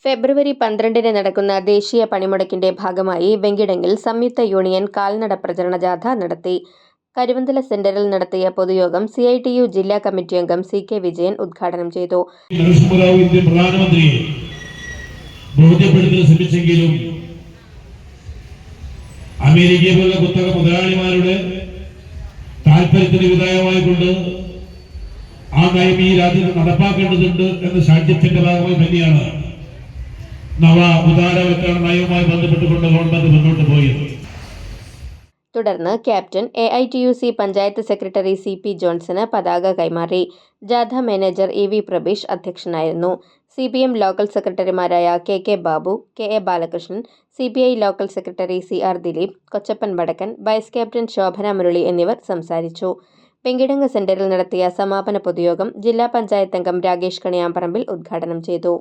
ഫെബ്രുവരി 12 നടക്കുന്ന ദേശീയ പണിമുടക്കിന്റെ ഭാഗമായി വെങ്കിടങ്ങിൽ സംയുക്ത യൂണിയൻ കാൽനട പ്രചരണ ജാഥ നടത്തി. കരുവന്തല സെന്ററിൽ നടത്തിയ പൊതുയോഗം CITU ജില്ലാ കമ്മിറ്റി അംഗം CK വിജയൻ ഉദ്ഘാടനം ചെയ്തു. ഇന്ത്യൻ പ്രധാനമന്ത്രിയെ ബോധ്യപ്പെടുത്താൻ ശ്രമിച്ചെങ്കിലും അമേരിക്കയെ പോലുള്ള കുത്തക മുതലാളിമാരുടെ താല്പര്യത്തിന് വിധേയമായിക്കൊണ്ട് ആ നയം ഈ രാജ്യത്ത് നടപ്പാക്കേണ്ടതുണ്ട് എന്ന സാഹചര്യത്തിന്റെ ഭാഗമായി തന്നെയാണ് നവ ഉദാരവൽക്കരണ നയവുമായി ബന്ധപ്പെട്ടുകൊണ്ട് ഗവൺമെന്റ് മുന്നോട്ട് പോയത്. തുടർന്ന് captain AITUC panchayat secretary CP ജോൺസന് പതാക കൈമാറി. ജാഥ മാനേജർ EV പ്രബീഷ് അധ്യക്ഷനായിരുന്നു. CPM ലോക്കൽ സെക്രട്ടറിമാരായ KK Babu, KA Balakrishnan, CPI local secretary CR Dileep, Kochappan Vadakkan, vice captain Shobhana Murali എന്നിവർ സംസാരിച്ചു. വെങ്കിടങ്ങ് സെന്ററിൽ നടത്തിയ സമാപന പൊതുയോഗം ജില്ലാ പഞ്ചായത്ത് അംഗം രാകേഷ് കണിയാമ്പറമ്പിൽ ഉദ്ഘാടനം ചെയ്തു.